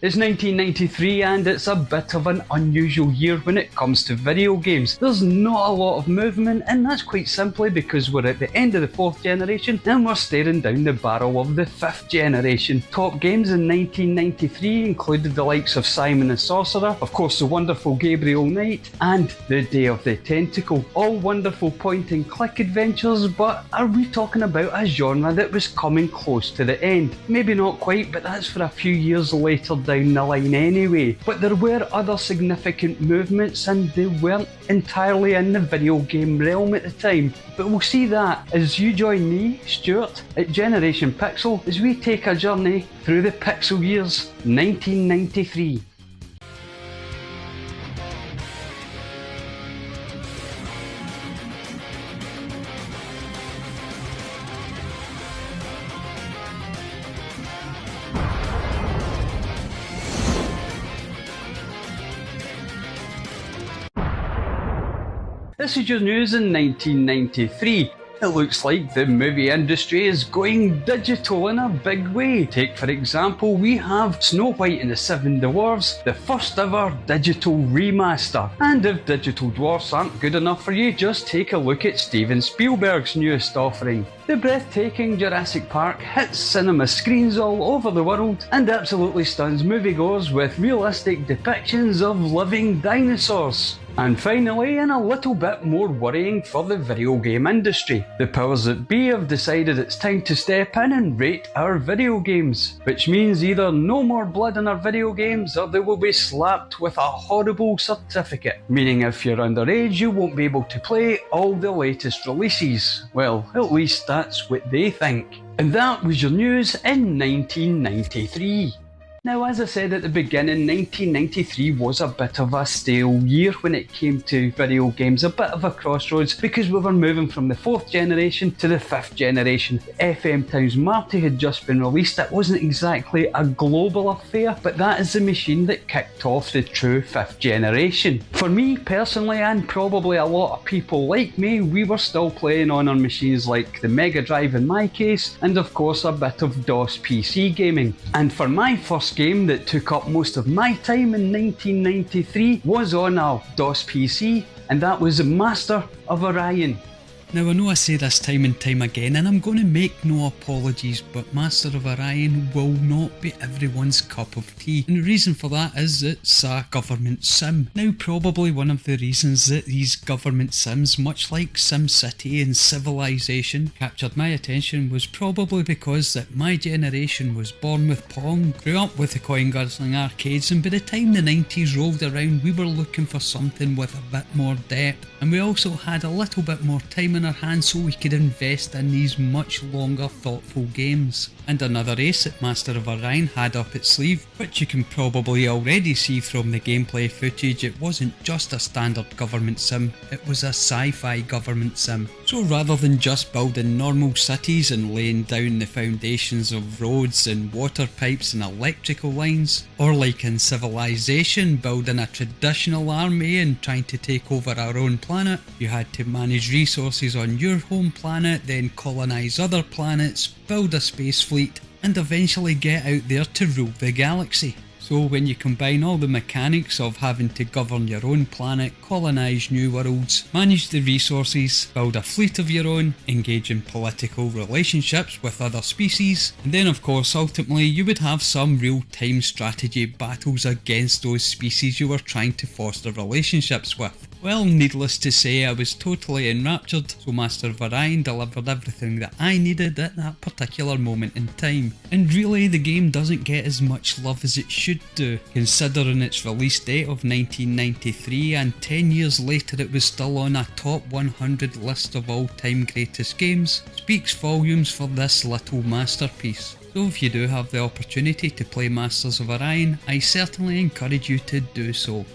It's 1993 and it's a bit of an unusual year when it comes to video games. There's not a lot of movement, and that's quite simply because we're at the end of the 4th generation and we're staring down the barrel of the 5th generation. Top games in 1993 included the likes of Simon the Sorcerer, of course the wonderful Gabriel Knight, and The Day of the Tentacle. All wonderful point and click adventures, but are we talking about a genre that was coming close to the end? Maybe not quite, but that's for a few years later down the line anyway. But there were other significant movements and they weren't entirely in the video game realm at the time. But we'll see that as you join me, Stuart, at Generation Pixel as we take a journey through the Pixel years 1993. This is your news in 1993. It looks like the movie industry is going digital in a big way. Take for example, we have Snow White and the Seven Dwarfs, the first ever digital remaster. And if digital dwarfs aren't good enough for you, just take a look at Steven Spielberg's newest offering. The breathtaking Jurassic Park hits cinema screens all over the world and absolutely stuns moviegoers with realistic depictions of living dinosaurs. And finally, and a little bit more worrying for the video game industry, the powers that be have decided it's time to step in and rate our video games, which means either no more blood in our video games or they will be slapped with a horrible certificate, meaning if you're underage you won't be able to play all the latest releases. Well, at least that's what they think. And that was your news in 1993. Now, as I said at the beginning, 1993 was a bit of a stale year when it came to video games, a bit of a crossroads because we were moving from the 4th generation to the 5th generation. FM Towns Marty had just been released. It wasn't exactly a global affair, but that is the machine that kicked off the true 5th generation. For me personally, and probably a lot of people like me, we were still playing on our machines like the Mega Drive in my case, and of course a bit of DOS PC gaming. And for my first game that took up most of my time in 1993 was on a DOS PC, and that was Master of Orion. Now I know I say this time and time again, and I'm going to make no apologies, but Master of Orion will not be everyone's cup of tea. And the reason for that is it's a government sim. Now probably one of the reasons that these government sims, much like SimCity and Civilization, captured my attention was probably because that my generation was born with Pong, grew up with the coin guzzling arcades, and by the time the 90s rolled around we were looking for something with a bit more depth, and we also had a little bit more time in our hands so we could invest in these much longer thoughtful games. And another ace that Master of Orion had up its sleeve, which you can probably already see from the gameplay footage, it wasn't just a standard government sim, it was a sci-fi government sim. So rather than just building normal cities and laying down the foundations of roads and water pipes and electrical lines, or like in Civilization building a traditional army and trying to take over our own planet, you had to manage resources on your home planet, then colonise other planets, build a space fleet, and eventually get out there to rule the galaxy. So when you combine all the mechanics of having to govern your own planet, colonise new worlds, manage the resources, build a fleet of your own, engage in political relationships with other species, and then of course ultimately you would have some real-time strategy battles against those species you were trying to foster relationships with. Well, needless to say, I was totally enraptured, so Master of Orion delivered everything that I needed at that particular moment in time. And really, the game doesn't get as much love as it should do, considering its release date of 1993, and 10 years later it was still on a top 100 list of all-time greatest games, speaks volumes for this little masterpiece. So if you do have the opportunity to play Masters of Orion, I certainly encourage you to do so.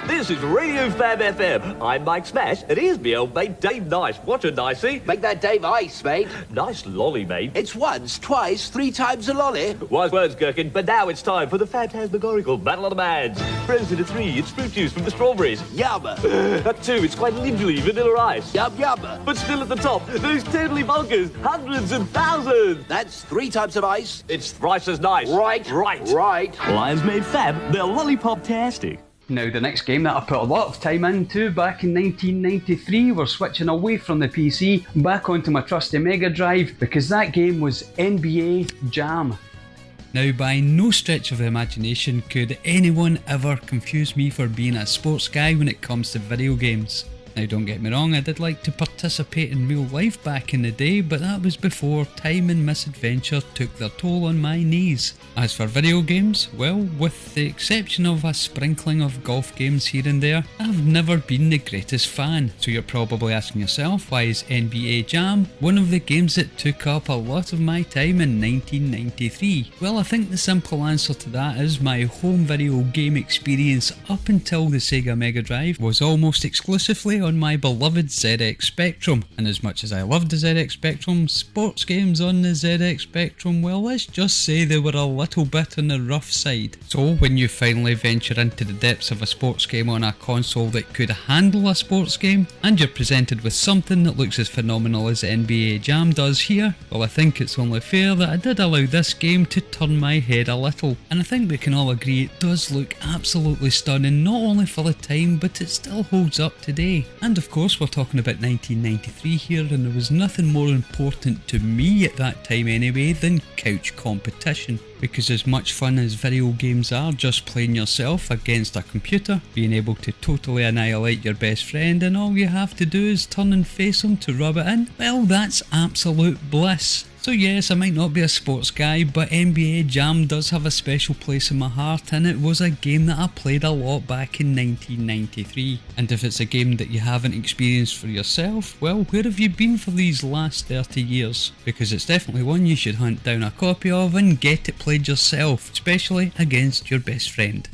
This This is Radio Fab FM. I'm Mike Smash, and here's me old mate Dave Nice. What a nicey. Make that Dave Ice, mate. Nice lolly, mate. It's once, twice, 3 times a lolly. Wise words, Gherkin, but now it's time for the phantasmagorical Battle of the Mads. Frozen at 3, it's fruit juice from the strawberries. Yum. At 2, it's quite literally vanilla ice. Yum, yum. But still at the top, those totally bonkers, hundreds and thousands. That's 3 types of ice. It's thrice as nice. Right. Right. Lions made fab. They're lollipop-tastic. Now, the next game that I put a lot of time into back in 1993, we're switching away from the PC back onto my trusty Mega Drive because that game was NBA Jam. Now, by no stretch of the imagination could anyone ever confuse me for being a sports guy when it comes to video games. Now, don't get me wrong, I did like to participate in real life back in the day, but that was before time and misadventure took their toll on my knees. As for video games, well, with the exception of a sprinkling of golf games here and there, I've never been the greatest fan. So you're probably asking yourself, why is NBA Jam one of the games that took up a lot of my time in 1993? Well, I think the simple answer to that is my home video game experience up until the Sega Mega Drive was almost exclusively on my beloved ZX Spectrum, and as much as I loved the ZX Spectrum, sports games on the ZX Spectrum, well, let's just say they were a little bit on the rough side. So when you finally venture into the depths of a sports game on a console that could handle a sports game, and you're presented with something that looks as phenomenal as NBA Jam does here, well, I think it's only fair that I did allow this game to turn my head a little, and I think we can all agree it does look absolutely stunning, not only for the time, but it still holds up today. And of course, we're talking about 1993 here, and there was nothing more important to me at that time anyway than couch competition. Because as much fun as video games are just playing yourself against a computer, being able to totally annihilate your best friend and all you have to do is turn and face them to rub it in, well, that's absolute bliss. So yes, I might not be a sports guy, but NBA Jam does have a special place in my heart, and it was a game that I played a lot back in 1993. And if it's a game that you haven't experienced for yourself, well, where have you been for these last 30 years? Because it's definitely one you should hunt down a copy of and get it played yourself, especially against your best friend.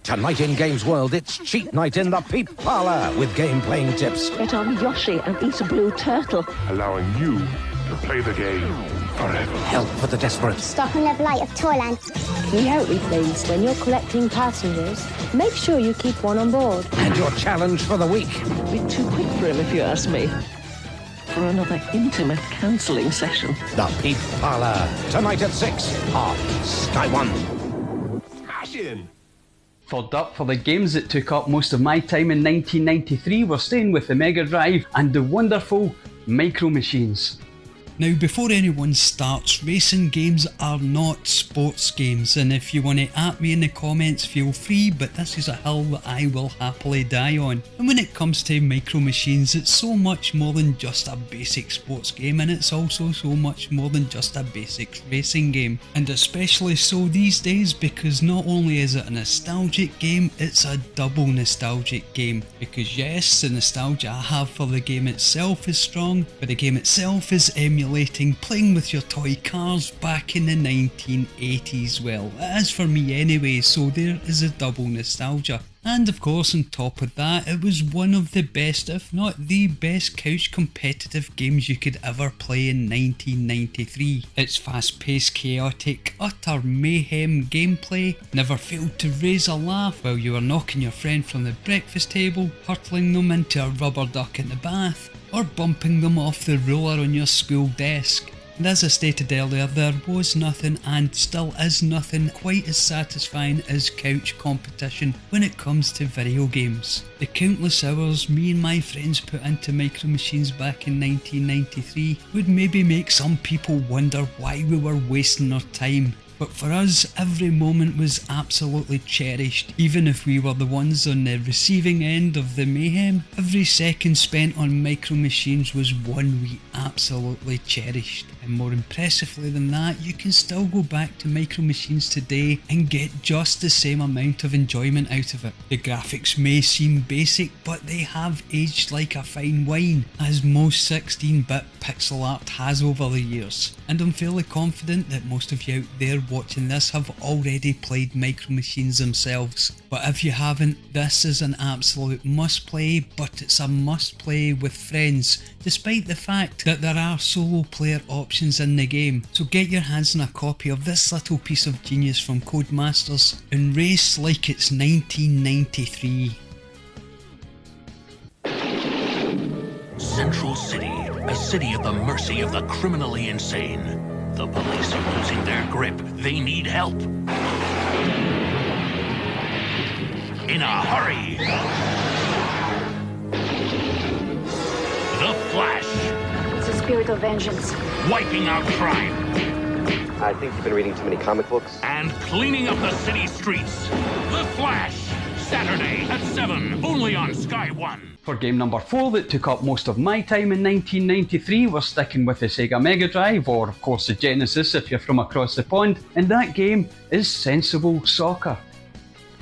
Tonight in Games World, it's cheat night in the Peep Parlour with game-playing tips. Get on Yoshi and eat a blue turtle. Allowing you to play the game forever. Help for the desperate. Stop and live light of Toyland. Can you help me, please? When you're collecting passengers, make sure you keep one on board. And your challenge for the week. A bit too quick for him, if you ask me. For another intimate counselling session. The Peep Parlour. Tonight at 6 on Sky One. Smashing! Third up for the games that took up most of my time in 1993, we're staying with the Mega Drive and the wonderful Micro Machines. Now, before anyone starts, racing games are not sports games, and if you want to at me in the comments, feel free, but this is a hill that I will happily die on. And when it comes to Micro Machines, it's so much more than just a basic sports game, and it's also so much more than just a basic racing game. And especially so these days, because not only is it a nostalgic game, it's a double nostalgic game. Because yes, the nostalgia I have for the game itself is strong, but the game itself is emulating playing with your toy cars back in the 1980s. Well, it is for me anyway, so there is a double nostalgia. And of course, on top of that, it was one of the best, if not the best, couch competitive games you could ever play in 1993. Its fast-paced, chaotic, utter mayhem gameplay never failed to raise a laugh while you were knocking your friend from the breakfast table, hurtling them into a rubber duck in the bath, or bumping them off the roller on your school desk. And as I stated earlier, there was nothing and still is nothing quite as satisfying as couch competition when it comes to video games. The countless hours me and my friends put into Micro Machines back in 1993 would maybe make some people wonder why we were wasting our time. But for us, every moment was absolutely cherished, even if we were the ones on the receiving end of the mayhem. Every second spent on Micro Machines was one we absolutely cherished. And more impressively than that, you can still go back to Micro Machines today and get just the same amount of enjoyment out of it. The graphics may seem basic, but they have aged like a fine wine, as most 16-bit pixel art has over the years. And I'm fairly confident that most of you out there watching this have already played Micro Machines themselves. But if you haven't, this is an absolute must play, but it's a must play with friends, despite the fact that there are solo player options in the game. So get your hands on a copy of this little piece of genius from Codemasters and race like it's 1993. Central City, a city at the mercy of the criminally insane. The police are losing their grip. They need help. In a hurry. The Flash. It's a spirit of vengeance. Wiping out crime. I think you've been reading too many comic books. And cleaning up the city streets. The Flash. Saturday at 7, only on Sky One. For game number 4 that took up most of my time in 1993, we're sticking with the Sega Mega Drive, or of course the Genesis if you're from across the pond, and that game is Sensible Soccer.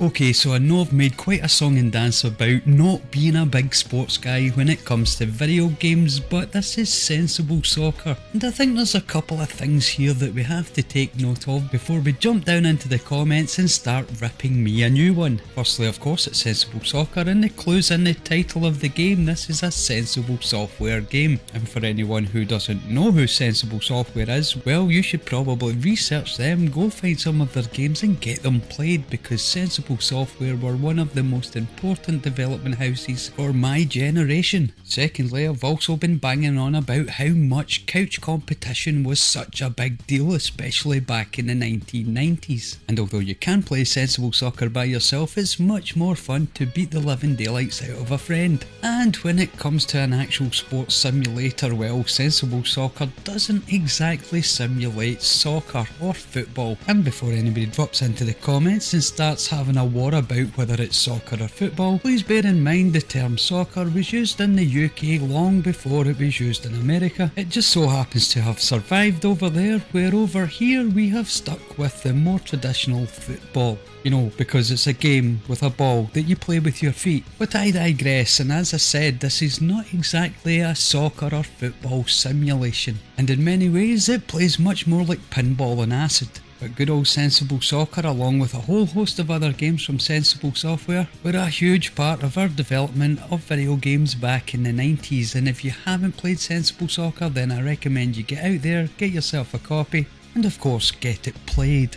Okay, so I know I've made quite a song and dance about not being a big sports guy when it comes to video games, but this is Sensible Soccer, and I think there's a couple of things here that we have to take note of before we jump down into the comments and start ripping me a new one. Firstly, of course, it's Sensible Soccer, and the clue's in the title of the game. This is a Sensible Software game, and for anyone who doesn't know who Sensible Software is, well, you should probably research them, go find some of their games and get them played, because Sensible Software were one of the most important development houses for my generation. Secondly, I've also been banging on about how much couch competition was such a big deal, especially back in the 1990s. And although you can play Sensible Soccer by yourself, it's much more fun to beat the living daylights out of a friend. And when it comes to an actual sports simulator, well, Sensible Soccer doesn't exactly simulate soccer or football. And before anybody drops into the comments and starts having a war about whether it's soccer or football, please bear in mind the term soccer was used in the UK long before it was used in America. It just so happens to have survived over there, where over here we have stuck with the more traditional football. You know, because it's a game with a ball that you play with your feet. But I digress, and as I said, this is not exactly a soccer or football simulation, and in many ways it plays much more like pinball on acid. But good old Sensible Soccer, along with a whole host of other games from Sensible Software, were a huge part of our development of video games back in the 90s, and if you haven't played Sensible Soccer, then I recommend you get out there, get yourself a copy, and of course get it played.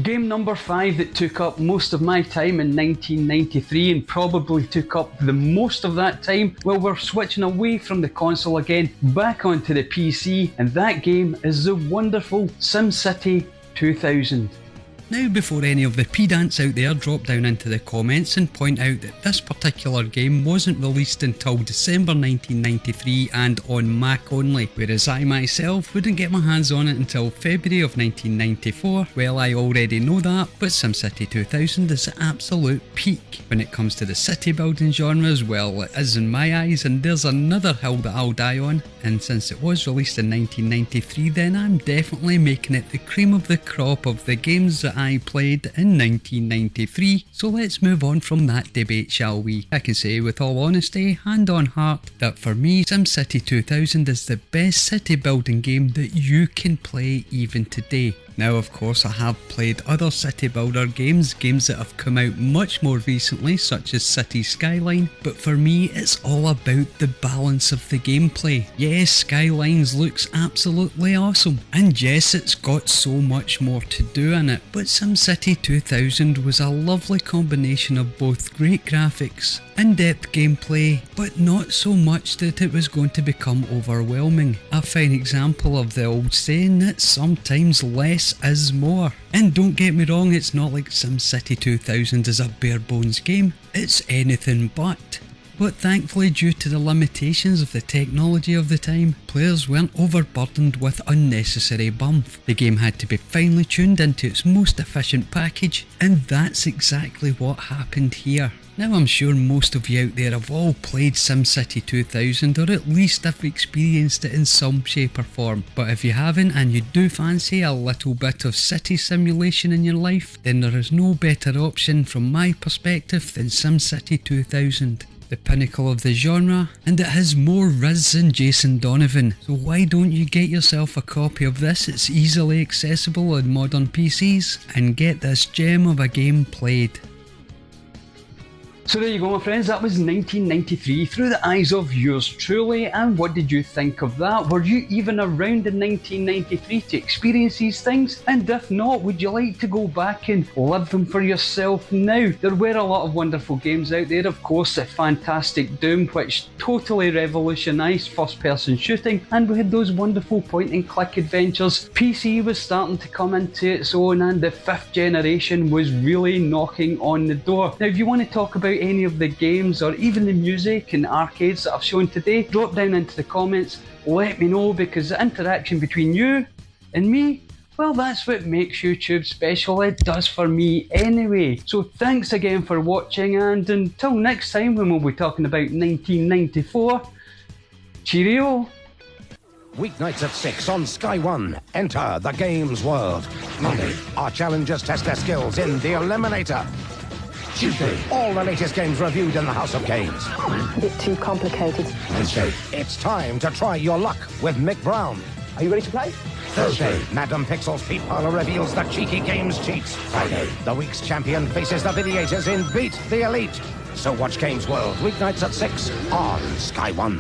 Game number 5 that took up most of my time in 1993 and probably took up the most of that time, well, we're switching away from the console again, back onto the PC, and that game is the wonderful SimCity 2000. Now, before any of the pedants out there drop down into the comments and point out that this particular game wasn't released until December 1993 and on Mac only, whereas I myself wouldn't get my hands on it until February of 1994, well, I already know that, but SimCity 2000 is the absolute peak. When it comes to the city building genres, well, it is in my eyes, and there's another hill that I'll die on, and since it was released in 1993, then I'm definitely making it the cream of the crop of the games that that I played in 1993, so let's move on from that debate, shall we? I can say with all honesty, hand on heart, that for me SimCity 2000 is the best city building game that you can play even today. Now of course I have played other city builder games that have come out much more recently, such as City Skyline, but for me it's all about the balance of the gameplay. Yes, Skylines looks absolutely awesome, and yes, it's got so much more to do in it, but SimCity 2000 was a lovely combination of both great graphics, in-depth gameplay, but not so much that it was going to become overwhelming. A fine example of the old saying that sometimes less is more. And don't get me wrong, it's not like SimCity 2000 is a bare bones game, it's anything but. But thankfully, due to the limitations of the technology of the time, players weren't overburdened with unnecessary bump. The game had to be finely tuned into its most efficient package, and that's exactly what happened here. Now I'm sure most of you out there have all played SimCity 2000, or at least have experienced it in some shape or form, but if you haven't and you do fancy a little bit of city simulation in your life, then there is no better option from my perspective than SimCity 2000. The pinnacle of the genre, and it has more Riz than Jason Donovan, so why don't you get yourself a copy of this? It's easily accessible on modern PCs, and get this gem of a game played. So there you go, my friends, that was 1993 through the eyes of yours truly, and what did you think of that? Were you even around in 1993 to experience these things? And if not, would you like to go back and live them for yourself now? There were a lot of wonderful games out there, of course, the fantastic Doom, which totally revolutionised first-person shooting, and we had those wonderful point-and-click adventures. PC was starting to come into its own, and the 5th generation was really knocking on the door. Now, if you want to talk about any of the games or even the music and arcades that I've shown today, drop down into the comments, let me know, because the interaction between you and me, well, that's what makes YouTube special. It does for me anyway. So thanks again for watching, and until next time when we'll be talking about 1994, cheerio. Weeknights at 6 on Sky 1. Enter the game's world. Monday, our challengers test their skills in the Eliminator. Tuesday, all the latest games reviewed in the House of Games. A bit too complicated. Wednesday, it's time to try your luck with Mick Brown. Are you ready to play? Thursday, Madam Pixel's Peep Parlor reveals the cheeky games cheats. Friday, the week's champion faces the Videators in Beat the Elite. So watch Games World weeknights at 6 on Sky 1.